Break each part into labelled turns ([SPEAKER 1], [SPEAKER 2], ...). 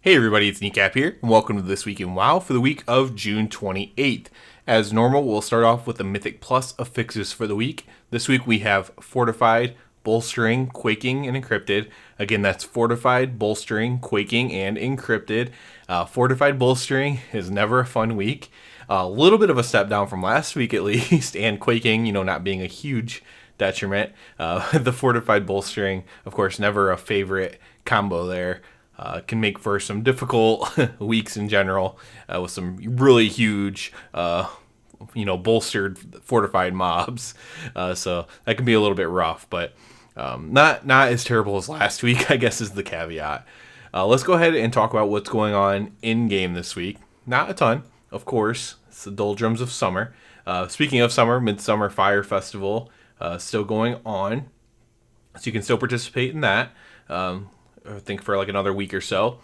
[SPEAKER 1] Hey everybody, it's Kneecap here, and welcome to This Week in WoW for the week of June 28th. As normal, we'll start off with the Mythic Plus affixes for the week. This week we have Fortified, Bolstering, Quaking, and Encrypted. Again, that's Fortified, Bolstering, Quaking, and Encrypted. Fortified Bolstering is never a fun week. A little bit of a step down from last week at least, and Quaking, not being a huge detriment. The Fortified Bolstering, of course, never a favorite combo there. Can make for some difficult weeks in general with some really huge, bolstered fortified mobs. So that can be a little bit rough, but not as terrible as last week, I guess is the caveat. Let's go ahead and talk about what's going on in game this week. Not a ton, of course. It's the doldrums of summer. Speaking of summer, Midsummer Fire Festival still going on, so you can still participate in that. I think for like another week or so.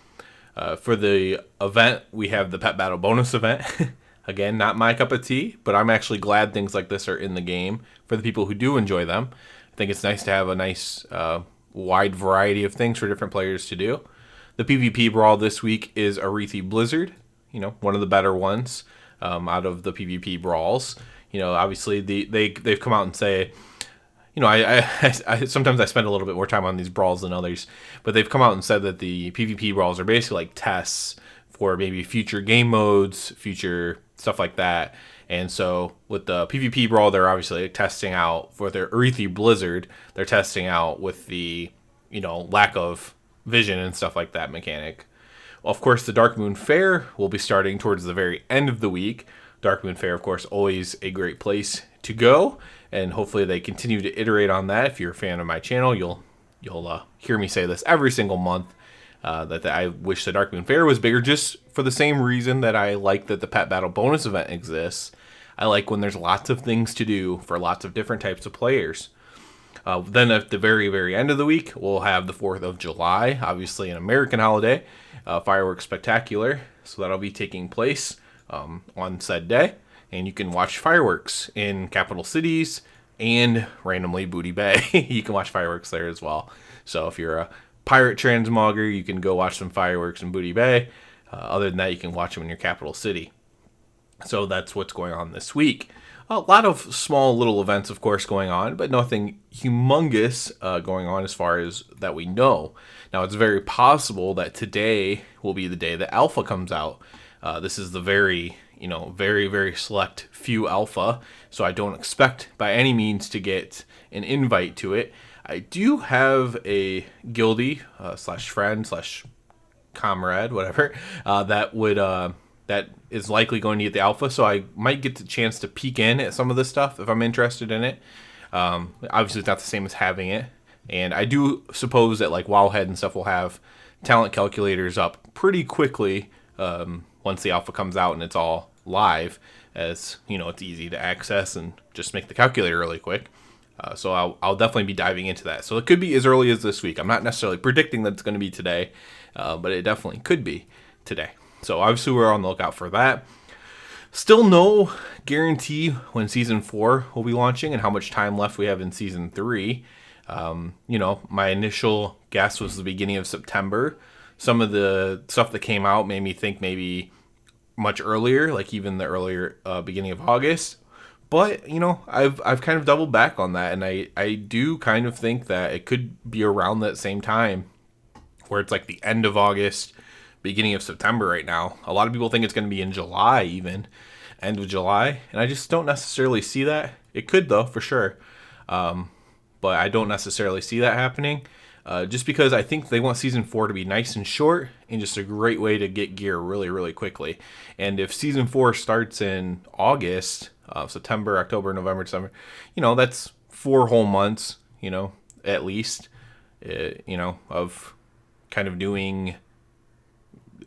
[SPEAKER 1] For the event, we have the Pet Battle bonus event. Again, not my cup of tea, but I'm actually glad things like this are in the game for the people who do enjoy them. I think it's nice to have a nice wide variety of things for different players to do. The PvP brawl this week is Arethi Blizzard, one of the better ones out of the PvP brawls. Obviously they've come out and say, I sometimes I spend a little bit more time on these brawls than others, but they've come out and said that the PvP brawls are basically like tests for maybe future game modes, future stuff like that. And so with the PvP brawl, they're obviously testing out for their Arethi Blizzard. They're testing out with the, lack of vision and stuff like that mechanic. Well, of course, the Darkmoon Fair will be starting towards the very end of the week. Darkmoon Fair, of course, always a great place to go, and hopefully they continue to iterate on that. If you're a fan of my channel, you'll hear me say this every single month, that I wish the Darkmoon Fair was bigger, just for the same reason that I like that the Pet Battle bonus event exists. I like when there's lots of things to do for lots of different types of players. Then at the very, very end of the week, we'll have the 4th of July, obviously an American holiday, Fireworks Spectacular, so that'll be taking place on said day. And you can watch fireworks in capital cities and randomly Booty Bay. You can watch fireworks there as well. So if you're a pirate transmogger, you can go watch some fireworks in Booty Bay. Other than that, you can watch them in your capital city. So that's what's going on this week. A lot of small little events, of course, going on, but nothing humongous going on as far as that we know. Now, it's very possible that today will be the day that Alpha comes out. This is the very, very, very select few alpha, so I don't expect by any means to get an invite to it. I do have a guildie slash friend slash comrade, whatever, that is likely going to get the alpha, so I might get the chance to peek in at some of this stuff if I'm interested in it. Obviously, it's not the same as having it, and I do suppose that like Wowhead and stuff will have talent calculators up pretty quickly once the alpha comes out and it's all live, as it's easy to access and just make the calculator really quick. So I'll definitely be diving into that. So it could be as early as this week. I'm not necessarily predicting that it's going to be today, but it definitely could be today. So obviously we're on the lookout for that. Still no guarantee when Season 4 will be launching and how much time left we have in Season 3. My initial guess was the beginning of September. Some of the stuff that came out made me think maybe much earlier, like even the earlier beginning of August. But, I've kind of doubled back on that, and I do kind of think that it could be around that same time, where it's like the end of August, beginning of September right now. A lot of people think it's going to be in July even, end of July, and I just don't necessarily see that. It could, though, for sure, but I don't necessarily see that happening. Just because I think they want Season 4 to be nice and short and just a great way to get gear really, really quickly. And if Season 4 starts in August, September, October, November, December, that's 4 whole months, at least, of kind of doing...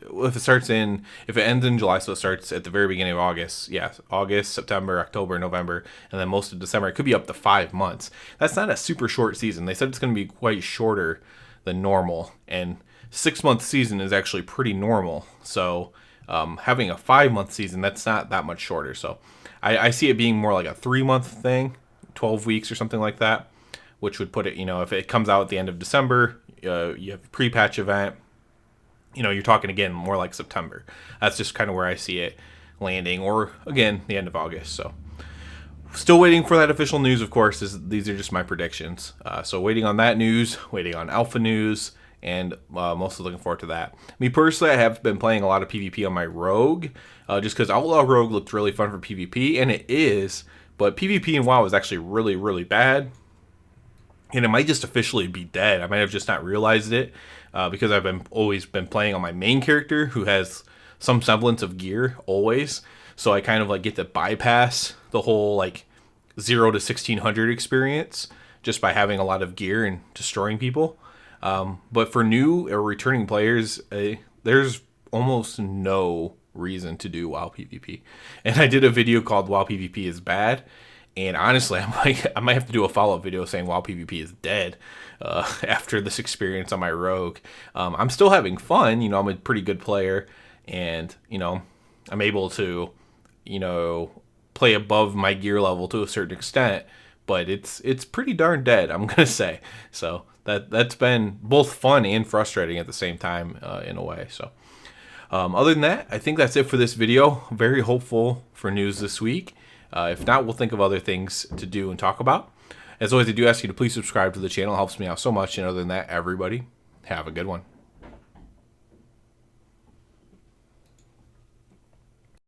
[SPEAKER 1] If it ends in July, so it starts at the very beginning of August, August, September, October, November, and then most of December, it could be up to 5 months. That's not a super short season. They said it's going to be quite shorter than normal, and 6-month season is actually pretty normal. So having a 5-month season, that's not that much shorter. So I see it being more like a 3-month thing, 12 weeks or something like that, which would put it, if it comes out at the end of December, you have a pre-patch event, you're talking again more like September. That's just kind of where I see it landing, or again, the end of August. So still waiting for that official news, of course. These are just my predictions. So waiting on that news, waiting on alpha news, and mostly looking forward to that. Me personally, I have been playing a lot of PvP on my rogue, just because Outlaw Rogue looked really fun for PvP, and it is, but PvP in WoW is actually really, really bad. And it might just officially be dead. I might have just not realized it, because I've always been playing on my main character, who has some semblance of gear always. So I kind of like get to bypass the whole like 0 to 1600 experience just by having a lot of gear and destroying people. But for new or returning players, there's almost no reason to do WoW PvP. And I did a video called WoW PvP is bad. And honestly, I might have to do a follow-up video saying WoW PvP is dead after this experience on my rogue. I'm still having fun. I'm a pretty good player. And, I'm able to, play above my gear level to a certain extent. But it's pretty darn dead, I'm going to say. So that's been both fun and frustrating at the same time in a way. So other than that, I think that's it for this video. Very hopeful for news this week. If not, we'll think of other things to do and talk about. As always, I do ask you to please subscribe to the channel. It helps me out so much. And other than that, everybody, have a good one.